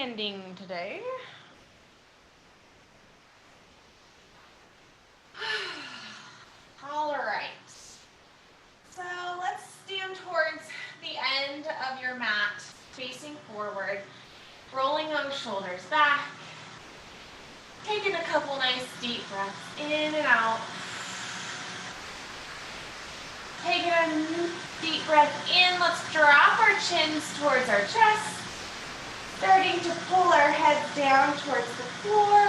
standing today. All right. So let's stand towards the end of your mat, facing forward, rolling those shoulders back, taking a couple nice deep breaths in and out. Taking a deep breath in, let's drop our chins towards our chest, starting to pull our heads down towards the floor.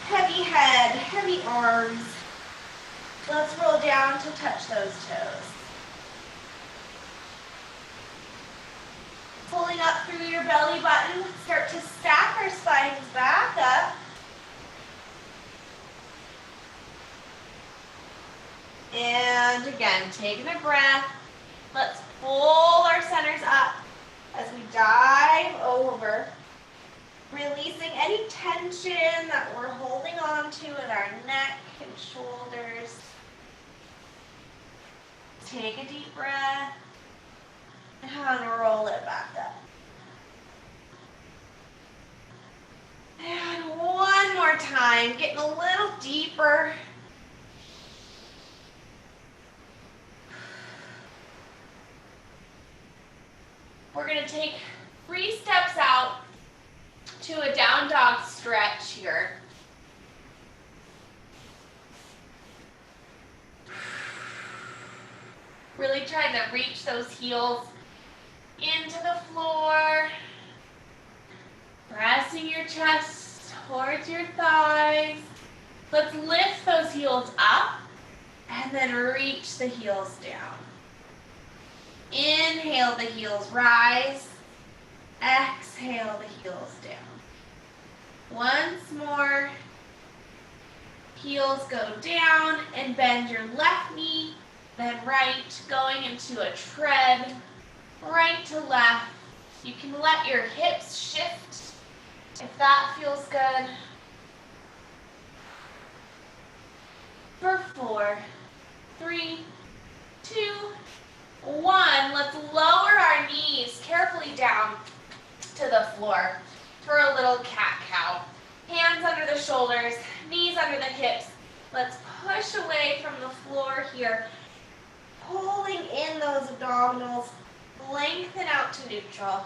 Heavy head, heavy arms. Let's roll down to touch those toes. Pulling up through your belly button, start to stack our spines back up. And again, taking a breath. Let's pull our centers up as we dive over, releasing any tension that we're holding on to in our neck and shoulders. Take a deep breath and roll it back up. And one more time, getting a little deeper. We're going to take 3 steps out to a down dog stretch here. Really trying to reach those heels into the floor. Pressing your chest towards your thighs. Let's lift those heels up and then reach the heels down. Inhale, the heels rise. Exhale, the heels down. Once more. Heels go down and bend your left knee, then right, going into a tread, right to left. You can let your hips shift if that feels good. For 4, 3, 2, 1, let's lower our knees carefully down to the floor for a little cat-cow. Hands under the shoulders, knees under the hips. Let's push away from the floor here, pulling in those abdominals, lengthen out to neutral.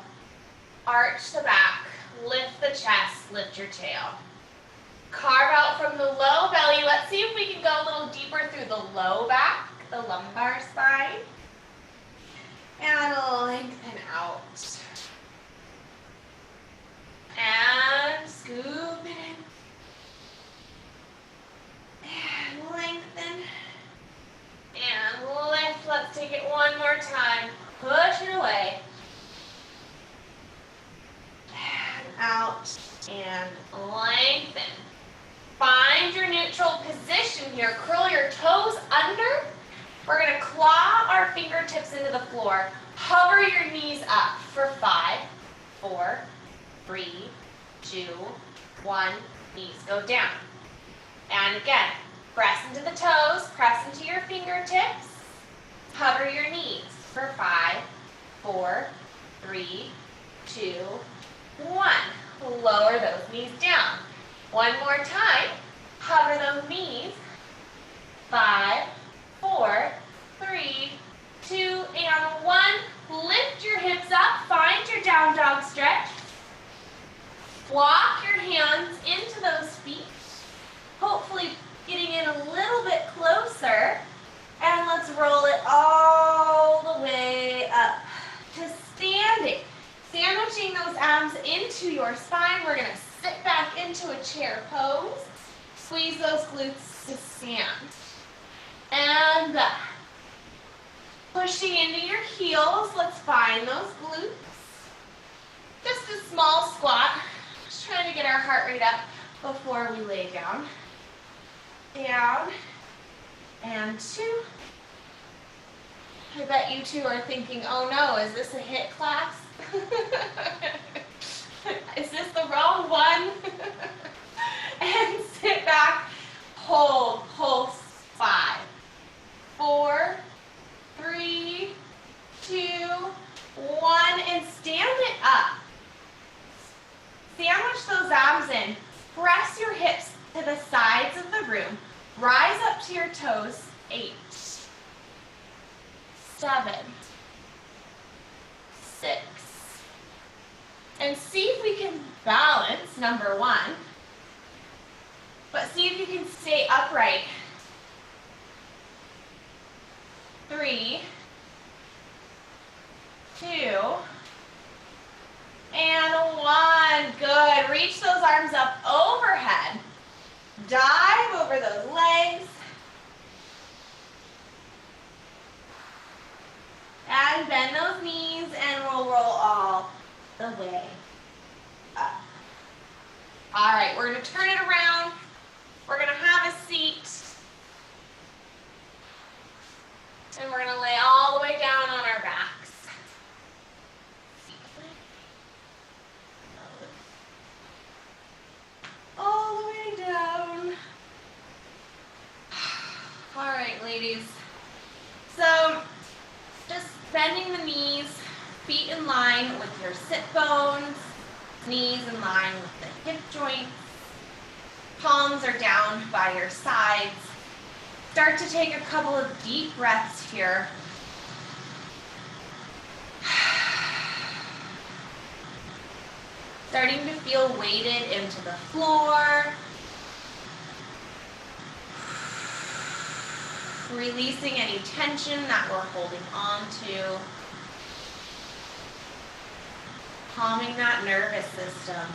Arch the back, lift the chest, lift your tail. Carve out from the low belly. Let's see if we can go a little deeper through the low back, the lumbar spine. And lengthen out. And scoop it in. And lengthen. And lift. Let's take it one more time. Push it away. And out. And lengthen. Find your neutral position here. Curl your toes under. We're going to claw our fingertips into the floor. Hover your knees up for 5, 4, 3, 2, 1. Knees go down. And again, press into the toes, press into your fingertips. Hover your knees for 5, 4, 3, 2, 1. Lower those knees down. One more time. Hover those knees. 5, 4, 3, 2, and 1. Lift your hips up. Find your down dog stretch. Walk your hands into those feet. Hopefully getting in a little bit closer. And let's roll it all the way up to standing. Sandwiching those arms into your spine. We're going to sit back into a chair pose. Squeeze those glutes to stand. And back. Pushing into your heels. Let's find those glutes. Just a small squat. Just trying to get our heart rate up before we lay down. Down. And 2. I bet you 2 are thinking, oh no, is this a HIIT class? Is this the wrong one? And sit back. Hold. Pulse. 5, 4, 3, 2, 1. And stand it up. to the sides of the room. Rise up to your toes. 8, 7, 6. And see if we can balance, number 1. But see if you can stay upright. 3, 2, and 1. Good. Reach those arms up overhead. Dive over those legs. And bend those knees, and we'll roll all the way up. All right, we're going to turn it around. We're going to have a seat. And we're going to lay all the way down on our backs. All the way down. All right, ladies. So, just bending the knees, feet in line with your sit bones, knees in line with the hip joints. Palms are down by your sides. Start to take a couple of deep breaths here. Starting to feel weighted into the floor. Releasing any tension that we're holding on to. Calming that nervous system.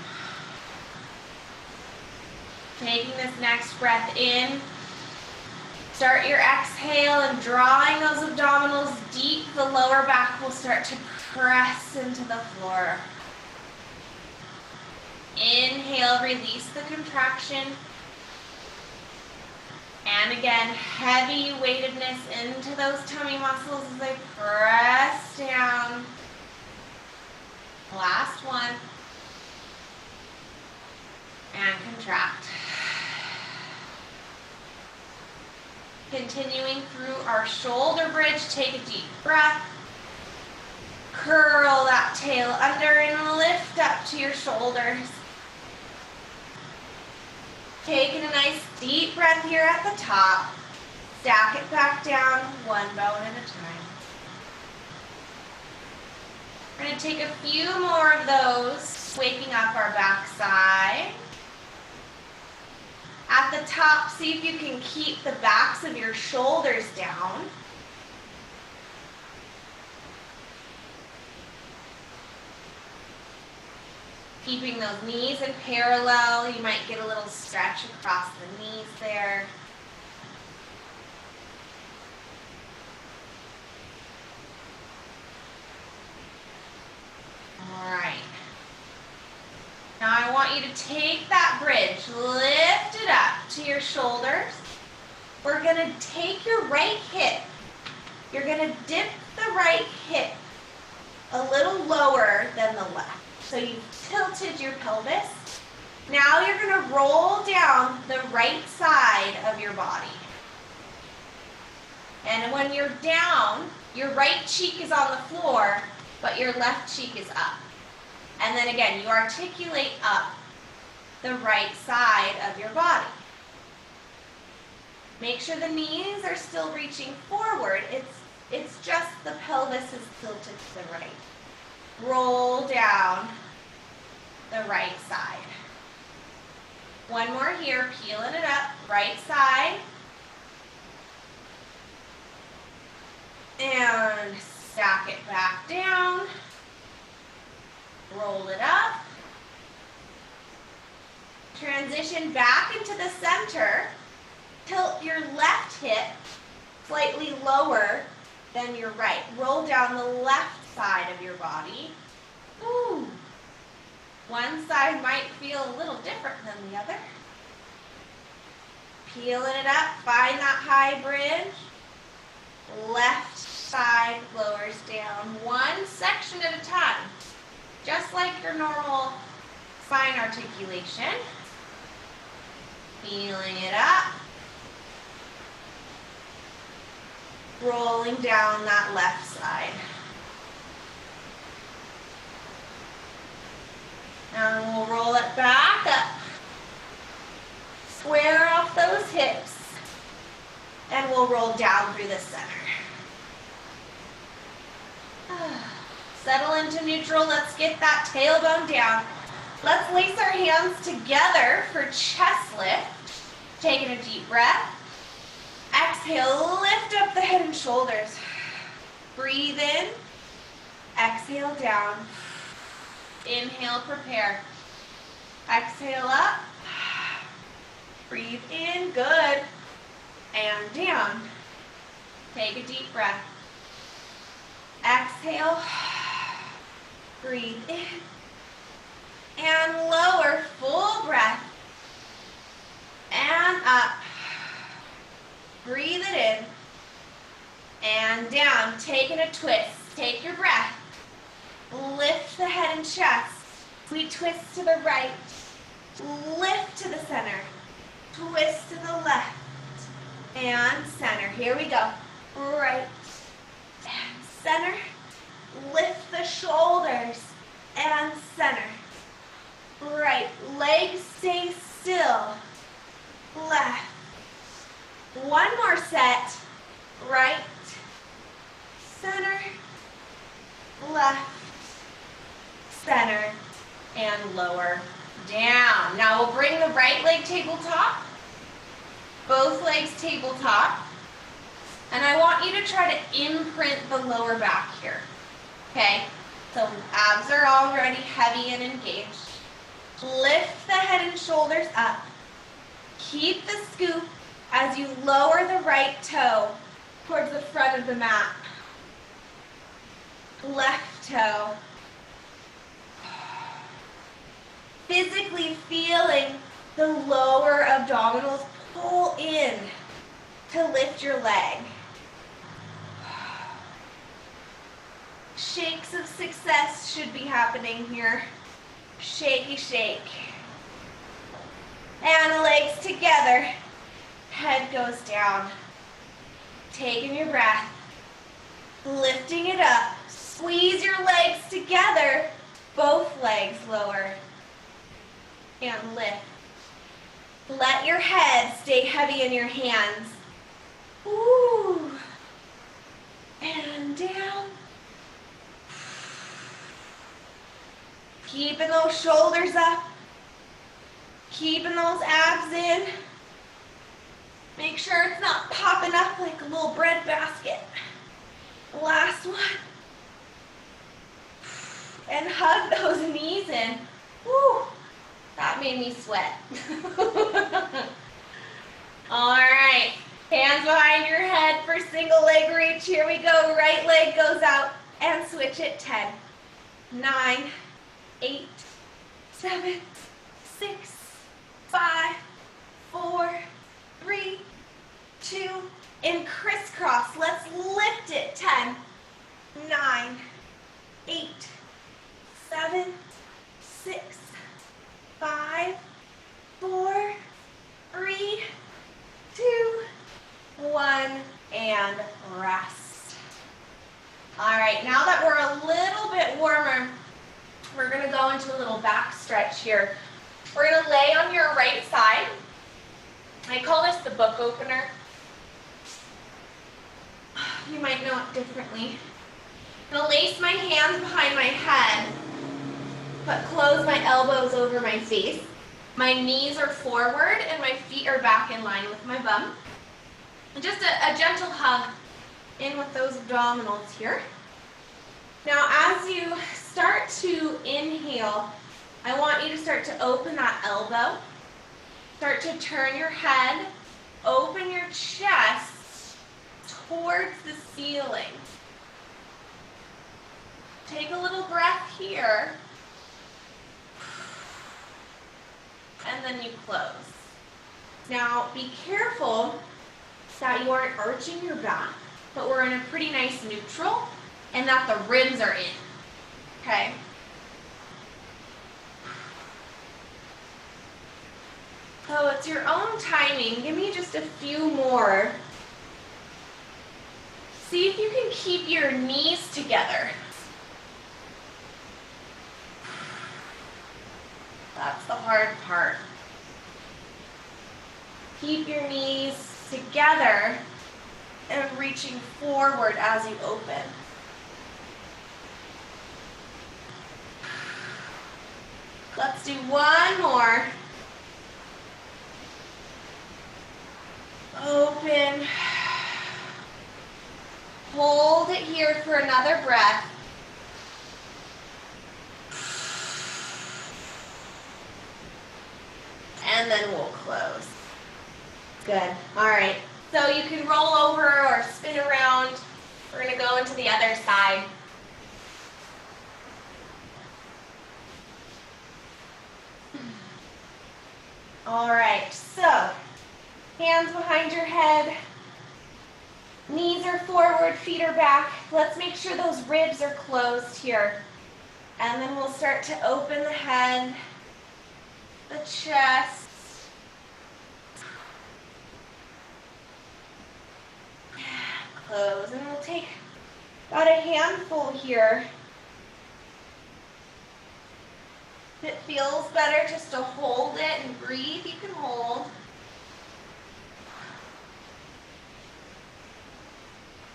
Taking this next breath in. Start your exhale and drawing those abdominals deep. The lower back will start to press into the floor. Inhale, release the contraction. And again, heavy weightedness into those tummy muscles as they press down. Last one. And contract. Continuing through our shoulder bridge, take a deep breath. Curl that tail under and lift up to your shoulders. Taking a nice deep breath here at the top. Stack it back down, one bone at a time. We're going to take a few more of those, waking up our back side. At the top, see if you can keep the backs of your shoulders down. Keeping those knees in parallel. You might get a little stretch across the knees there. All right. Now I want you to take that bridge, lift it up to your shoulders. We're going to take your right hip. You're going to dip the right hip a little lower than the left. So you've tilted your pelvis. Now you're going to roll down the right side of your body. And when you're down, your right cheek is on the floor, but your left cheek is up. And then again, you articulate up the right side of your body. Make sure the knees are still reaching forward. It's just the pelvis is tilted to the right. Roll down the right side. One more here, peeling it up, right side. And stack it back down. Roll it up. Transition back into the center. Tilt your left hip slightly lower than your right. Roll down the left side of your body. Ooh. One side might feel a little different than the other. Peeling it up, find that high bridge. Left side lowers down, one section at a time. Just like your normal spine articulation. Feeling it up. Rolling down that left side. And we'll roll it back up. Square we'll roll down through the center. Settle into neutral. Let's get that tailbone down. Let's lace our hands together for chest lift. Taking a deep breath. Exhale, lift up the head and shoulders. Breathe in. Exhale down. Inhale, prepare. Exhale up. Breathe in, good. And down. Take a deep breath. Exhale. Breathe in. And lower, full breath. And up. Breathe it in. And down. Taking a twist. Take your breath. Lift the head and chest. We twist to the right. Lift to the center. Twist to the left. And center. Here we go. Right. And center. Lift the shoulders. And center. Right. Legs stay still. Left. One more set. Right. Center. Left. Center. And lower. Down. Now we'll bring the right leg tabletop. Both legs tabletop. And I want you to try to imprint the lower back here. Okay? So abs are already heavy and engaged. Lift the head and shoulders up. Keep the scoop as you lower the right toe towards the front of the mat. Left toe. Physically feeling the lower abdominals pull in to lift your leg. Shakes of success should be happening here. Shakey shake. And legs together. Head goes down. Taking your breath. Lifting it up. Squeeze your legs together. Both legs lower. And lift. Let your head stay heavy in your hands. Ooh. And down. Keeping those shoulders up. Keeping those abs in. Make sure it's not popping up like a little bread basket. Last one. And hug those knees in. Woo. That made me sweat. All right. Hands behind your head for single leg reach. Here we go. Right leg goes out and switch it. 10, 9, 8, 7, 6, 5, 4, 3, 2, and crisscross. Let's lift it. 10, 9, 8, 7, 6, 5, 4, 3, 2, 1, and rest. All right, now that we're a little bit warmer, we're gonna go into a little back stretch here. We're gonna lay on your right side. I call this the book opener. You might know it differently. I'm gonna lace my hands behind my head, but close my elbows over my face. My knees are forward and my feet are back in line with my bum. And just a gentle hug in with those abdominals here. Now as you start to inhale, I want you to start to open that elbow. Start to turn your head, open your chest towards the ceiling. Take a little breath here. And then you close. Now be careful that you aren't arching your back, but we're in a pretty nice neutral and that the ribs are in. Okay? So it's your own timing. Give me just a few more. See if you can keep your knees together. That's the hard part. Keep your knees together and reaching forward as you open. Let's do one more. Open. Hold it here for another breath. And then we'll close. Good. All right. So you can roll over or spin around. We're going to go into the other side. All right. So hands behind your head. Knees are forward, feet are back. Let's make sure those ribs are closed here. And then we'll start to open the head, the chest. Close. And we'll take about a handful here. If it feels better just to hold it and breathe, you can hold.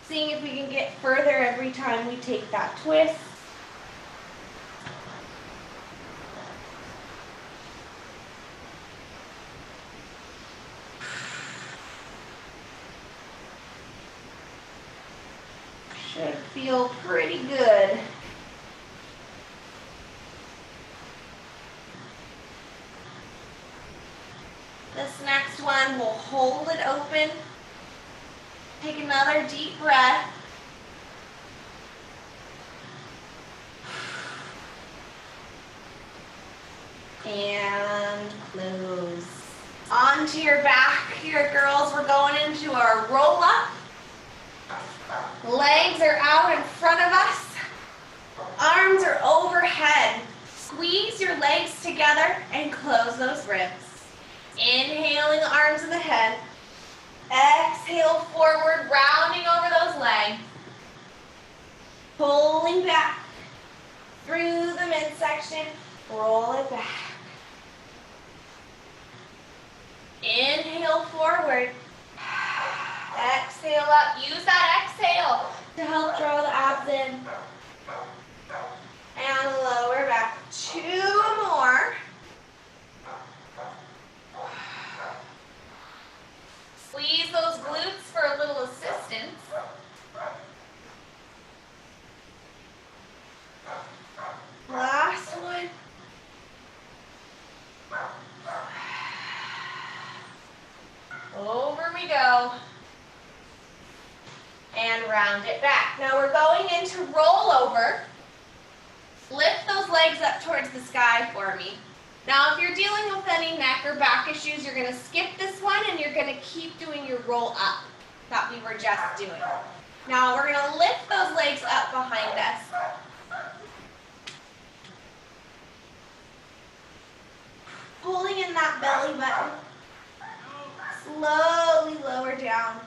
Seeing if we can get further every time we take that twist. Should feel pretty good. This next one, we'll hold it open. Take another deep breath. And close. Onto your back here, girls. We're going into our roll up. Legs are out in front of us. Arms are overhead. Squeeze your legs together and close those ribs. Inhaling the arms and the head. Exhale forward, rounding over those legs. Pulling back through the midsection. Roll it back. Inhale forward. Exhale up. Use that exhale to help draw the abs in. And lower back. 2 more. Squeeze those glutes for a little assistance. Last one. Over we go. And round it back. Now we're going into rollover. Lift those legs up towards the sky for me. Now if you're dealing with any neck or back issues, you're going to skip this one and you're going to keep doing your roll up that we were just doing. Now we're going to lift those legs up behind us. Pulling in that belly button. Slowly lower down,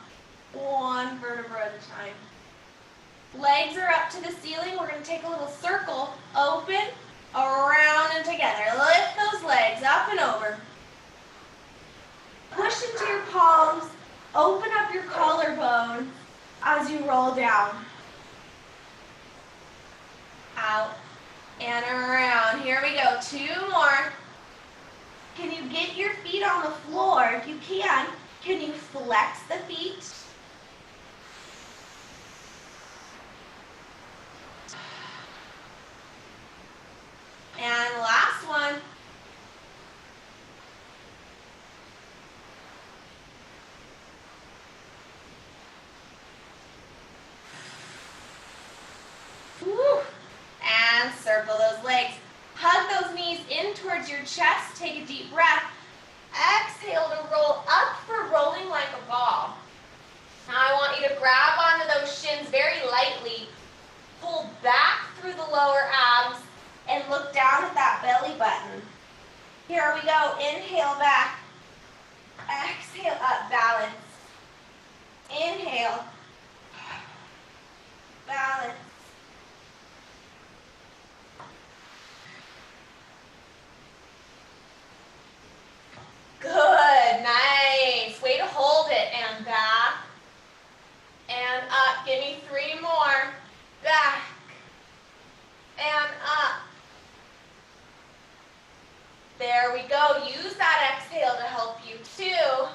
1 vertebra at a time. Legs are up to the ceiling. We're going to take a little circle, open, around and together. Lift those legs up and over. Push into your palms, open up your collarbone as you roll down. Out and around. Here we go, 2 more. Can you get your feet on the floor? If you can you flex the feet? And last one. Woo. And circle those legs. Hug those knees in towards your chest. Take a deep breath. Exhale to roll up for rolling like a ball. Now I want you to grab onto those shins very lightly. Pull back through the lower abs and look down at that belly button. Here we go. Inhale back. Exhale up. Balance. Inhale. Balance. Good, nice. Way to hold it. And back There we go. Use that exhale to help you too.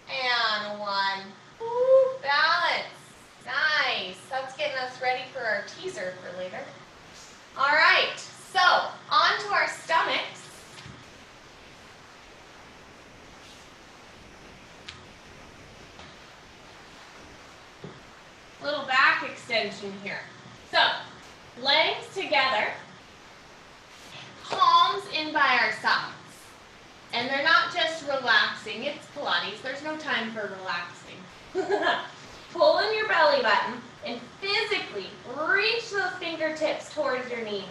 And one. Woo, balance. Nice. That's getting us ready for our teaser for later. All right, so on to our stomachs. Little back extension here. So, legs together, palms in by our sides. And they're not just relaxing, it's Pilates. There's no time for relaxing. Pull in your belly button and physically reach those fingertips towards your knees.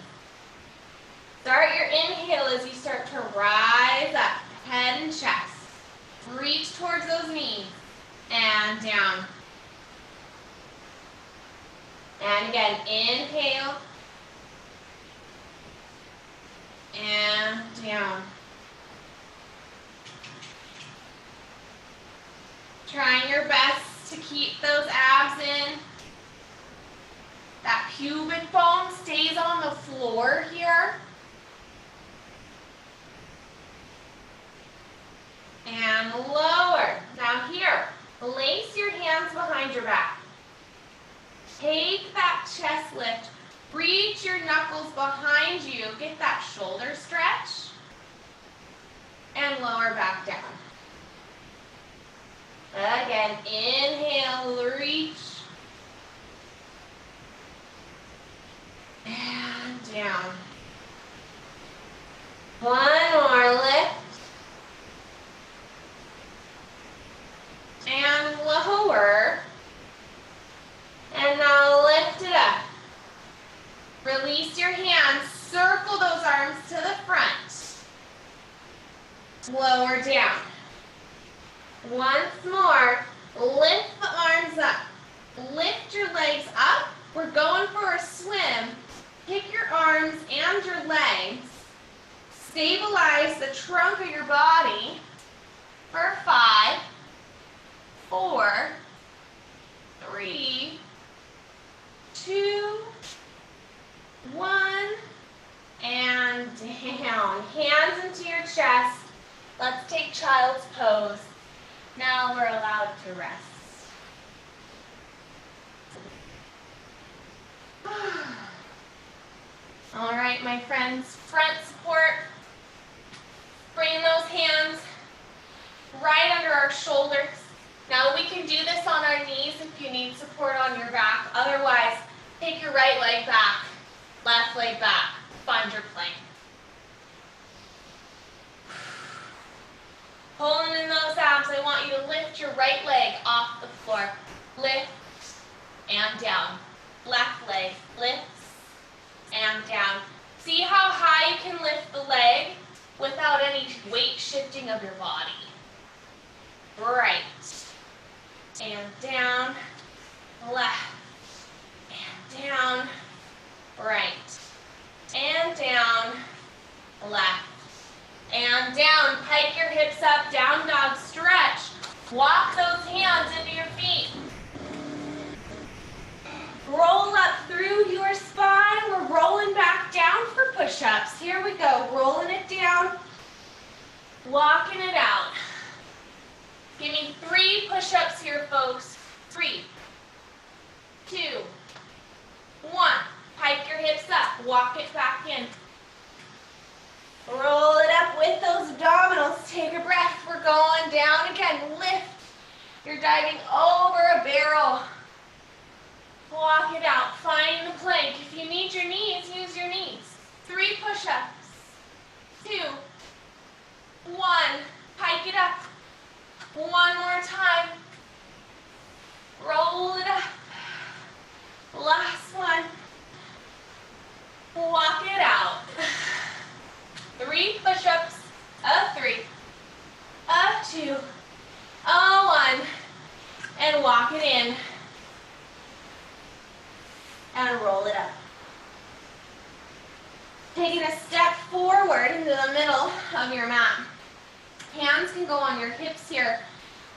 Start your inhale as you start to rise up, head and chest. Reach towards those knees and down. And again, inhale and down. Trying your best to keep those abs in. That pubic bone stays on the floor here. And lower. Now here, place your hands behind your back. Take that chest lift. Reach your knuckles behind you. Get that shoulder stretch. And lower back down. Again, inhale, reach. And down. One more lift. And lower. And now lift it up. Release your hands. Circle those arms to the front. Lower down. Once more, lift the arms up. Lift your legs up. We're going for a swim. Kick your arms and your legs. Stabilize the trunk of your body for 5, 4, 3, 2, 1, and down. Hands into your chest. Let's take child's pose. Now we're allowed to rest. All right, my friends, front support. Bring those hands right under our shoulders. Now we can do this on our knees if you need support on your back. Otherwise, take your right leg back, left leg back. Find your plank. Pulling in those abs, I want you to lift your right leg off the floor. Lift and down. Left leg lifts and down. See how high you can lift the leg without any weight shifting of your body. Right. And down. Left. And down. Right. And down. Left. And down. Pike your hips up. Down dog stretch. Walk those hands into your feet. Roll up through your spine. We're rolling back down for push-ups. Here we go. Rolling it down. Walking it out. Give me 3 push-ups here, folks. 3, 2, 1. Pike your hips up. Walk it back in. Roll it up with those abdominals. Take a breath. We're going down again. Lift. You're diving over a barrel. Walk it out. Find the plank. If you need your knees, use your knees. 3 push-ups. 2, 1. Pike it up. 1 more time. Roll it up. Last one. Walk it out. 3 push-ups. A 3. A 2. A 1. And walk it in. And roll it up. Taking a step forward into the middle of your mat. Hands can go on your hips here.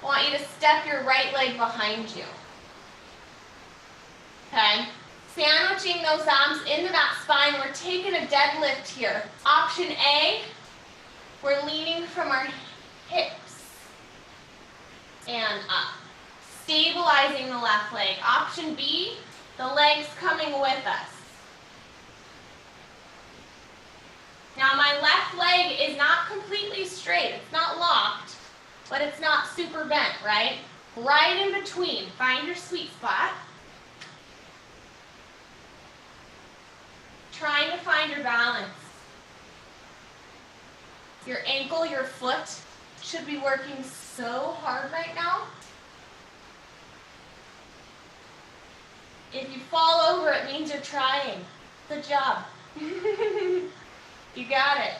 I want you to step your right leg behind you. Okay? sandwiching those arms into that spine. We're taking a deadlift here. Option A, we're leaning from our hips and up, stabilizing the left leg. Option B, the legs coming with us. Now my left leg is not completely straight, it's not locked, but it's not super bent, right? Right in between, find your sweet spot. Trying to find your balance. Your ankle, your foot should be working so hard right now. If you fall over, it means you're trying. Good job. You got it.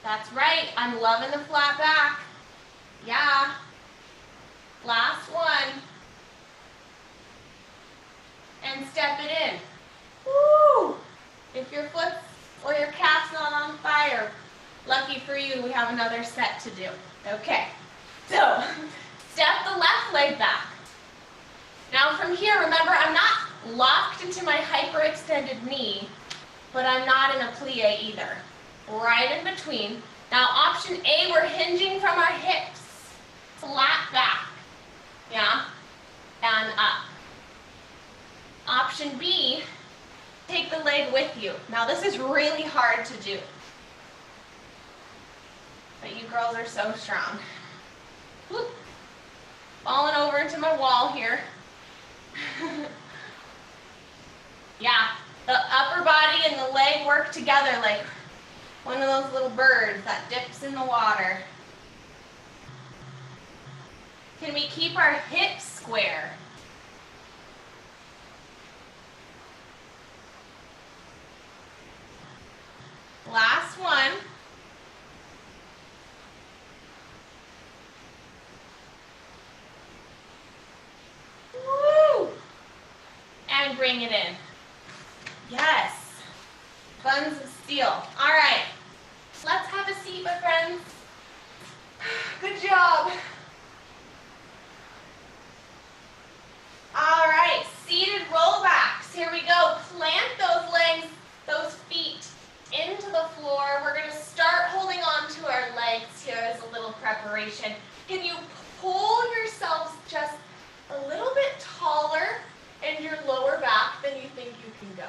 That's right. I'm loving the flat back. Yeah. Last one. And step it in. Woo! If your foot or your calf's not on fire, lucky for you, we have another set to do. Okay. So, step the left leg back. Now from here, remember, I'm not locked into my hyperextended knee, but I'm not in a plie either. Right in between. Now option A, we're hinging from our hips. Flat back. Yeah? And up. Option B, take the leg with you. Now this is really hard to do. But you girls are so strong. Whoop. Falling over into my wall here. Yeah, the upper body and the leg work together like one of those little birds that dips in the water. Can we keep our hips square? Last one. Woo! And bring it in. Yes. Buns of steel. All right. Let's have a seat, my friends. Good job. All right. Seated rollbacks. Here we go. Plant those legs, those feet into the floor. We're going to start holding on to our legs here as a little preparation. Can you pull yourselves just a little bit taller in your lower back than you think you can go?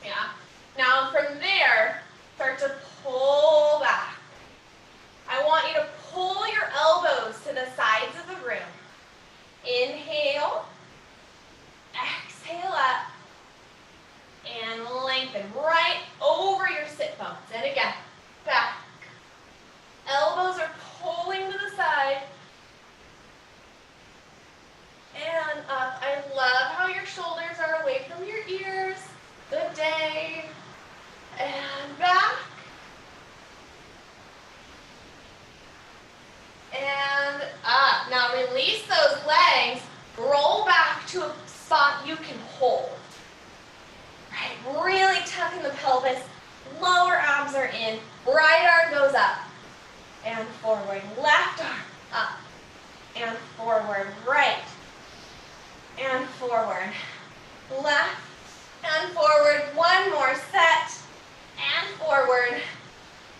Yeah. Now from there, start to pull back. I want you to pull your elbows to the sides of the room. Inhale. Exhale up. And lengthen right over your sit bones. And again, back. Elbows are pulling to the side. And up. I love how your shoulders are away from your ears. Good day. And back. And up. Now release those legs. Roll back to a spot you can hold. Right, really tucking the pelvis. Lower arms are in. Right arm goes up. And forward. Left arm up. And forward. Right. And forward. Left. And forward. One more set. And forward.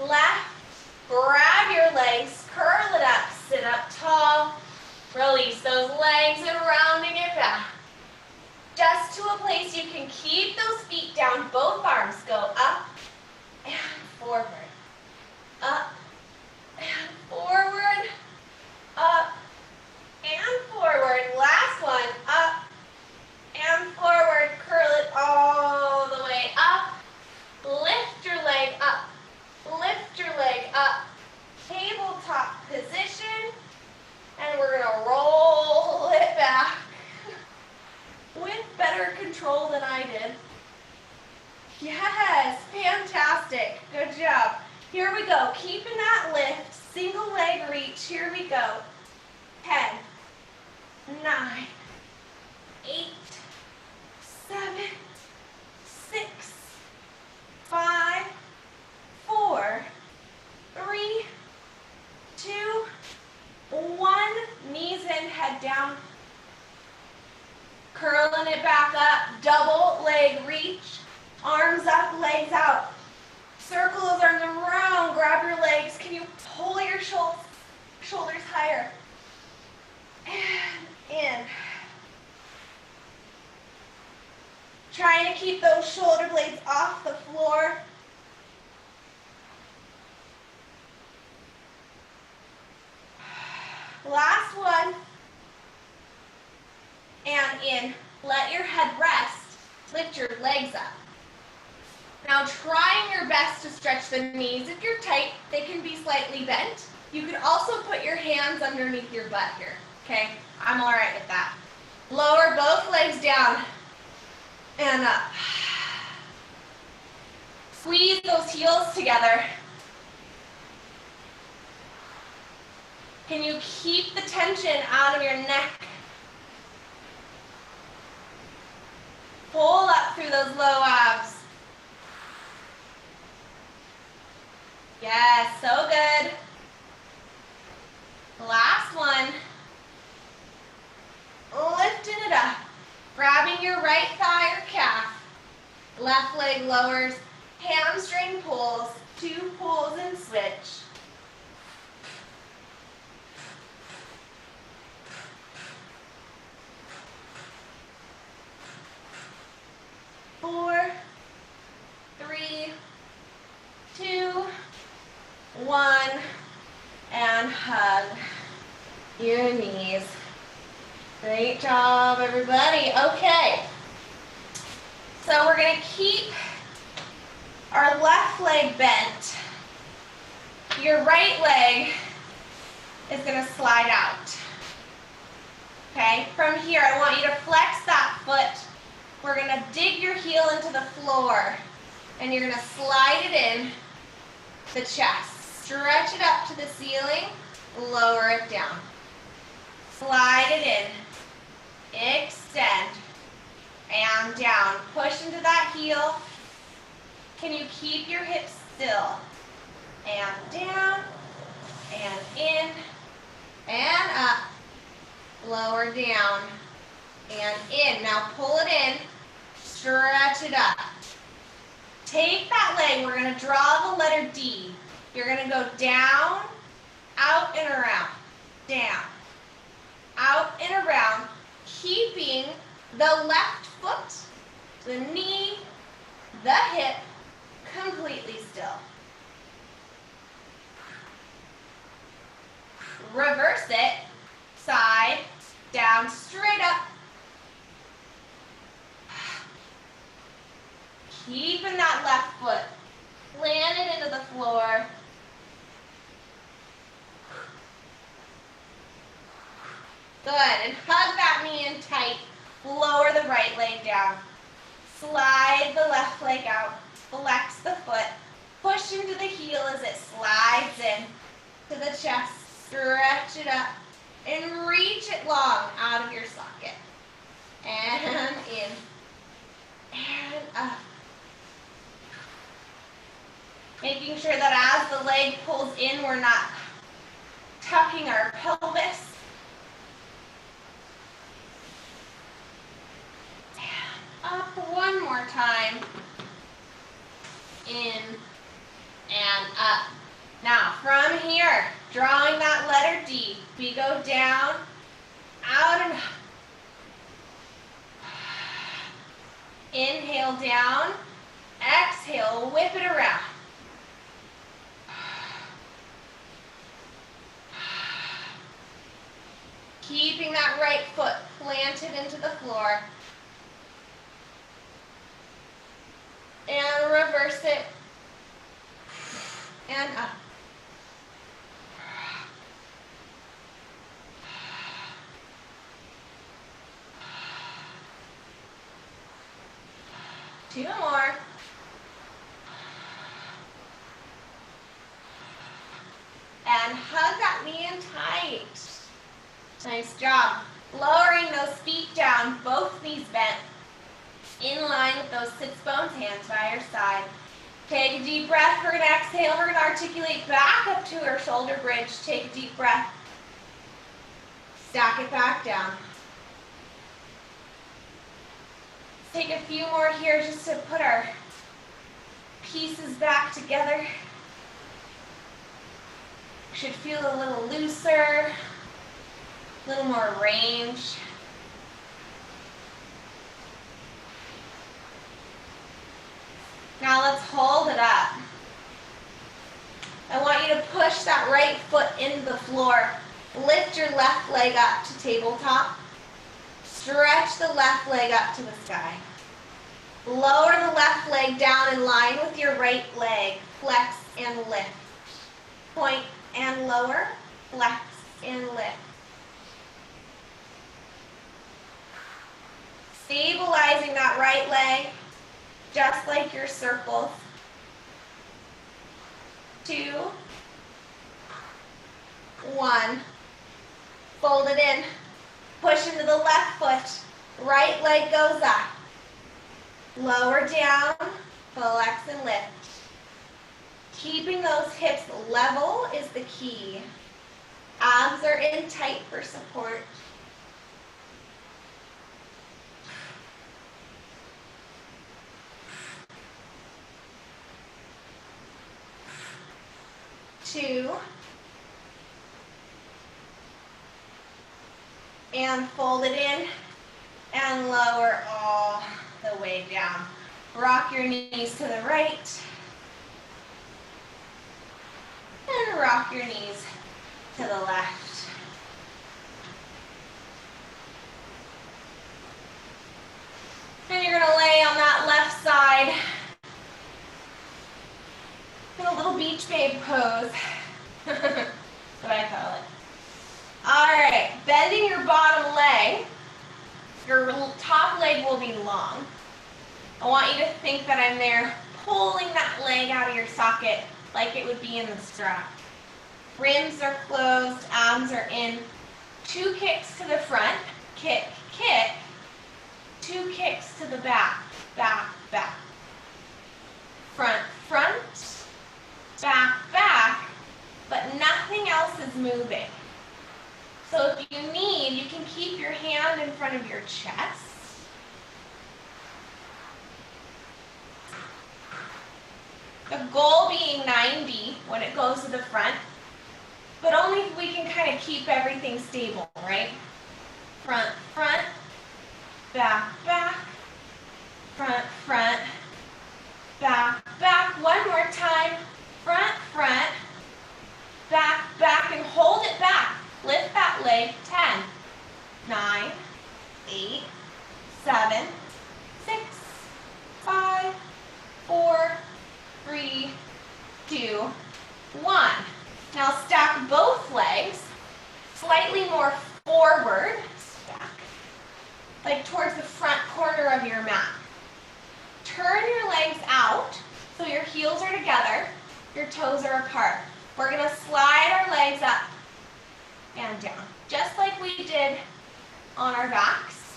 Left. Grab your legs. Curl it up. Sit up tall. Release those legs and rounding it back. Just to a place you can keep those feet down. Both arms go up and forward. Up and forward. Up and forward. Last one. Up and forward. Curl it all the way up. Lift your leg up. Lift your leg up. Tabletop position. And we're going to roll it back with better control than I did. Yes, fantastic. Good job. Here we go. Keeping that lift. Single leg reach. Here we go. 10, 9, 8, 7, 6, 5, 4, 3, 2, 1. Curling it back up, double leg reach, arms up, legs out. Circle those arms around, grab your legs. Can you pull your shoulders higher? And in. Trying to keep those shoulder blades off the floor. Last one. And in. Let your head rest. Lift your legs up. Now trying your best to stretch the knees. If you're tight, they can be slightly bent. You could also put your hands underneath your butt here, okay? I'm all right with that. Lower both legs down and up. Squeeze those heels together. Can you keep the tension out of your neck? Pull up through those low abs. Yes, so good. Last one. Lifting it up. Grabbing your right thigh or calf. Left leg lowers. Hamstring pulls. 2 pulls and switch. Four, 3, 2, 1, and hug your knees. Great job, everybody. Okay, so we're going to keep our left leg bent. Your right leg is going to slide out. Okay, from here, I want you to flex that foot. We're going to dig your heel into the floor, and you're going to slide it in the chest. Stretch it up to the ceiling, lower it down. Slide it in, extend, and down. Push into that heel. Can you keep your hips still? And down, and in, and up, lower down, and in. Now pull it in, stretch it up. Take that leg, we're going to draw the letter D. You're going to go down, out and around, down, out and around, keeping the left foot, the knee, the hip completely still. Reverse it, side, down, straight up. Keeping that left foot planted into the floor. Good, and hug that knee in tight. Lower the right leg down. Slide the left leg out. Flex the foot. Push into the heel as it slides in to the chest. Stretch it up and reach it long out of your socket. And in. And up. Making sure that as the leg pulls in, we're not tucking our pelvis. And up one more time. In and up. Now, from here, drawing that letter D, we go down, out and up. Inhale down, exhale, whip it around. Keeping that right foot planted into the floor. And reverse it. And up. Two more. And hug that knee in tight. Nice job. Lowering those feet down, both knees bent. In line with those sits bones, hands by your side. Take a deep breath. We're going to exhale. We're going to articulate back up to our shoulder bridge. Take a deep breath. Stack it back down. take a few more here just to put our pieces back together. Should feel a little looser, a little more range. Now let's hold it up. I want you to push that right foot into the floor. Lift your left leg up to tabletop. Stretch the left leg up to the sky. Lower the left leg down in line with your right leg. Flex and lift. Point and lower. Flex and lift. Stabilizing that right leg, just like your circles. 2, 1. Fold it in. Push into the left foot. Right leg goes up. Lower down, flex and lift. Keeping those hips level is the key. Abs are in tight for support. Two. And fold it in and lower all the way down. Rock your knees to the right. And rock your knees to the left. And you're going to lay on that left side in a little beach babe pose. That's what I call it. All right, bending your bottom leg. Your top leg will be long. I want you to think that I'm there pulling that leg out of your socket like it would be in the strap. Rims are closed, arms are in. 2 kicks to the front, kick, kick. 2 kicks to the back, back, back. Front, front, back, back, but nothing else is moving. So if you need, you can keep your hand in front of your chest. The goal being 90 when it goes to the front, but only if we can kind of keep everything stable, right? Front, front, back, back, front, front, back, back. One more time. Front, front, back, back, and hold it back. Lift that leg. 10, 9, 8, 7, 6, 5, 4, 3, 2, 1. Now stack both legs slightly more forward, stack, like towards the front corner of your mat. Turn your legs out so your heels are together, your toes are apart. We're going to slide our legs up and down, just like we did on our backs.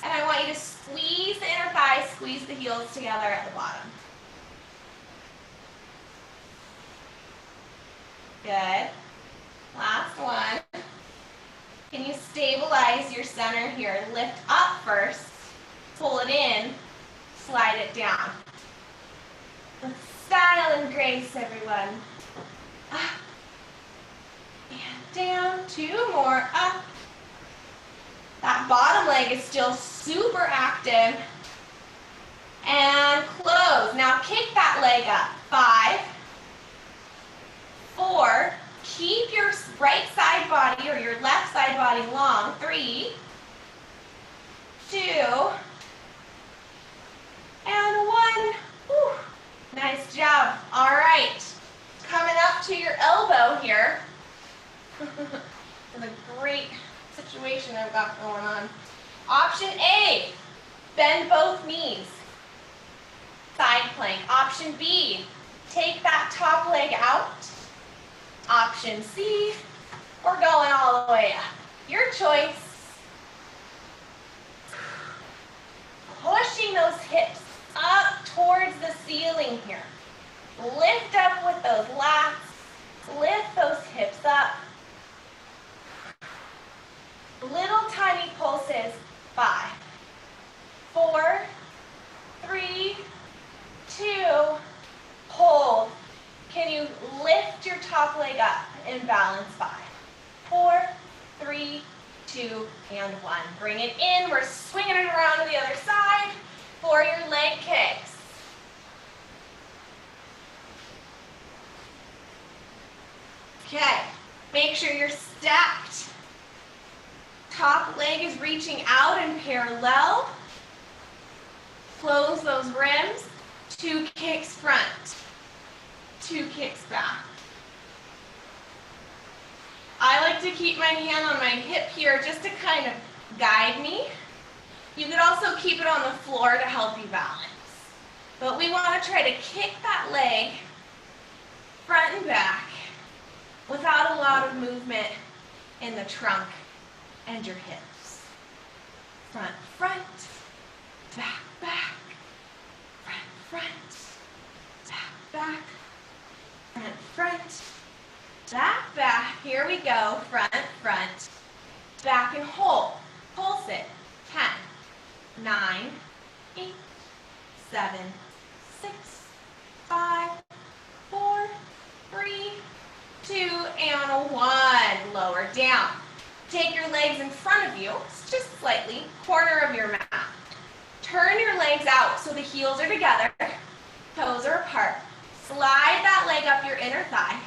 And I want you to squeeze the inner thighs, squeeze the heels together at the bottom. Good. Last one. Can you stabilize your center here? Lift up first, pull it in, slide it down. With style and grace, everyone. Up and down. 2 more. Up. That bottom leg is still super active. And close. Now kick that leg up. 5, 4. Keep your right side body or your left side body long. 3, 2, and 1. Whew. Nice job. All right. Coming up to your elbow here. It's a great situation I've got going on. Option A, bend both knees. Side plank. Option B, take that top leg out. Option C, we're going all the way up. Your choice. Pushing those hips up towards the ceiling here. Lift up with those lats. Lift those hips up. Little tiny pulses. 5, 2, and 1. Bring it in. We're swinging it around to the other side for your leg kicks. Okay, make sure you're stacked. Top leg is reaching out and parallel. Close those rims. 2 kicks front, 2 kicks back. I like to keep my hand on my hip here just to kind of guide me. You could also keep it on the floor to help you balance. But we want to try to kick that leg front and back without a lot of movement in the trunk and your hips. Front, front, back, back, front, front, back, back, front, front, back, back. Here we go. Front, front, back and hold. Pulse it. 10, 9, 8, 7, 6, 5, 4, 3, 2, and 1. Lower down. Take your legs in front of you, just slightly, corner of your mat. Turn your legs out so the heels are together, toes are apart. Slide that leg up your inner thigh.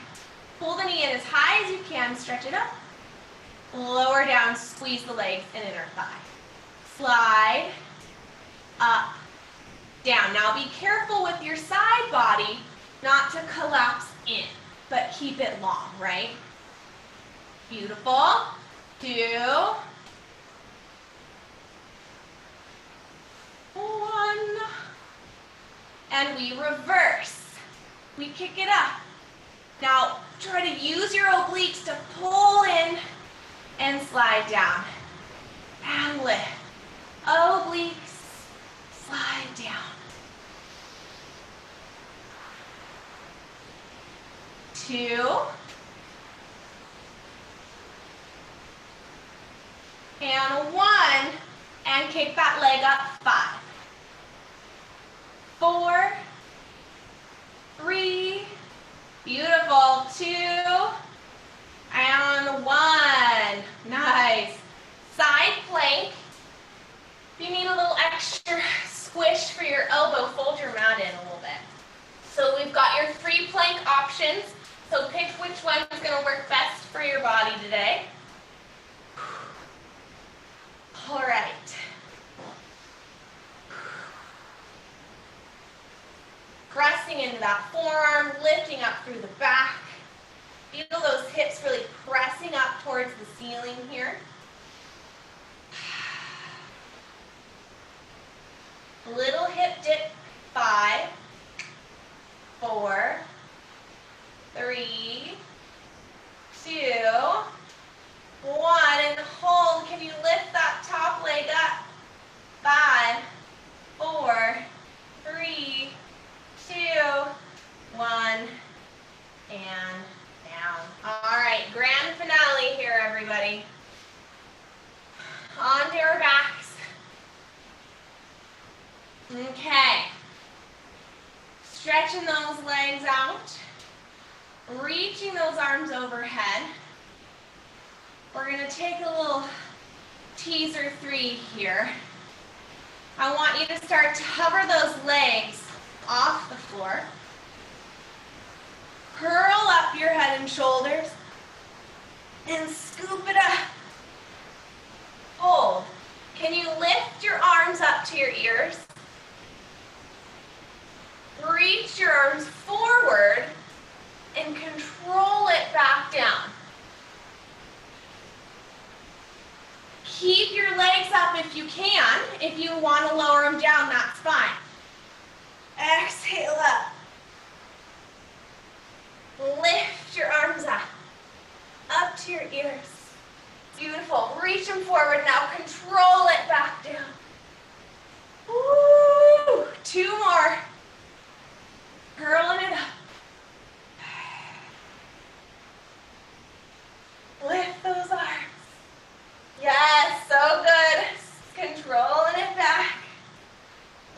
Pull the knee in as high as you can, stretch it up. Lower down, squeeze the legs and inner thigh. Slide, up, down. Now be careful with your side body not to collapse in, but keep it long, right? Beautiful. 2, 1, and we reverse. We kick it up. Now try to use your obliques to pull in and slide down. And lift. Obliques, slide down. 2, and 1, and kick that leg up. 5, 4, 3, beautiful, 2, and 1. Nice. Side plank. If you need a little extra squish for your elbow, fold your mat in a little bit. So we've got your 3 plank options. So pick which one's going to work best for your body today. All right. Pressing into that forearm, lifting up through the back. Feel those hips really pressing up towards the ceiling here. Little hip dip. 5, 4, 3, 2, 1, and hold. Can you lift that top leg up? 5, 4, 3, 2, 1, and down. All right, grand finale here, everybody. Onto our backs. Okay. Stretching those legs out. Reaching those arms overhead. We're going to take a little teaser 3 here. I want you to start to hover those legs off the floor. Curl up your head and shoulders and scoop it up. Hold. Can you lift your arms up to your ears? Reach your arms forward and control it back down. Keep your legs up if you can. If you want to lower them down, that's fine. Exhale up. Lift your arms up to your ears. Beautiful. Reach them forward. Now control it back down. Woo! 2 more. Curling it up. Lift those arms. Yes, so good. Controlling it back.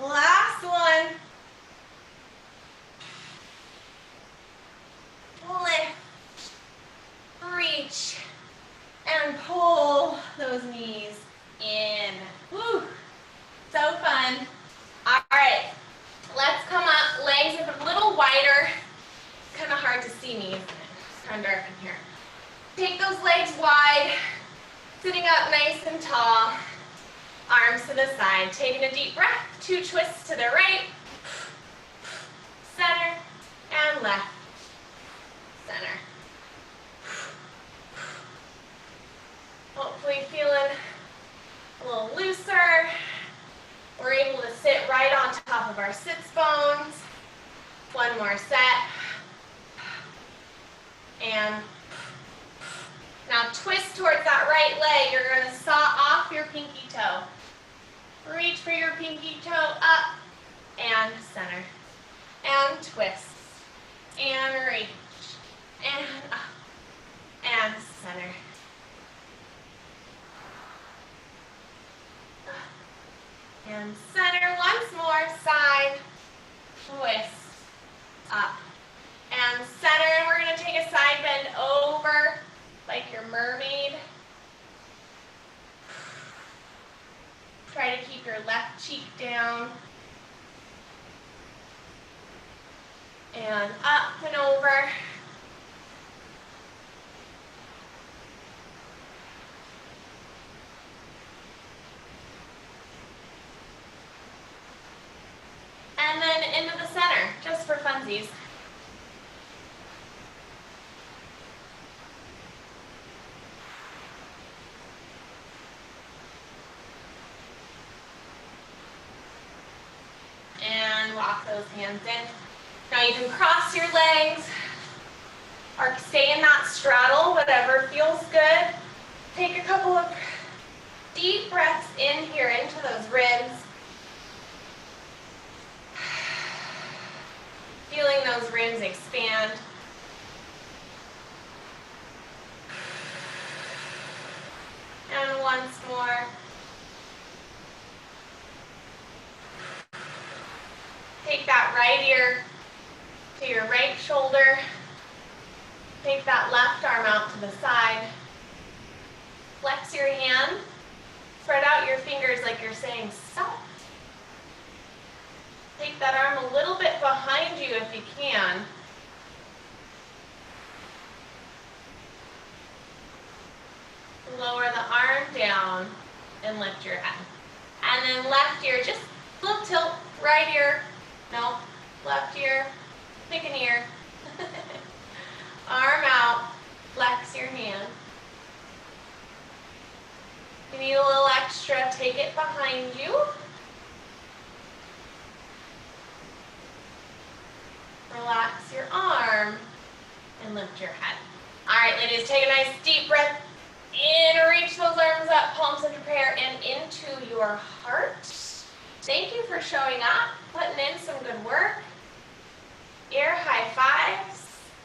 Last one. Lift, reach, and pull those nice and tall. Arms to the side. Taking a deep breath. 2 twists to the right. Center and left. Center. Hopefully feeling a little looser. We're able to sit right on top of our sits bones. 1 more set. And now twist towards that right leg. You're going to saw off your pinky toe. Reach for your pinky toe up and center. And twist. And reach. And up. And center. And center. Once more. Side. Twist. Up. And center. And we're going to take a side bend over like your mermaid. Try to keep your left cheek down. And up and over. And then into the center, just for funsies. And walk those hands in. Now you can cross your legs or stay in that straddle, whatever feels good. Take a couple of deep breaths in here into those ribs. Feeling those ribs expand. And once more. Take that right ear to your right shoulder. Take that left arm out to the side. Flex your hand. Spread out your fingers like you're saying stop. Take that arm a little bit behind you if you can. Lower the arm down and lift your head. And then left ear, just a little tilt. Right ear. No, left ear, pick an ear. Arm out, flex your hand. If you need a little extra, take it behind you. Relax your arm and lift your head. All right, ladies, take a nice deep breath in, reach those arms up, palms into prayer and into your heart. Thank you for showing up, putting in some good work. Air high fives.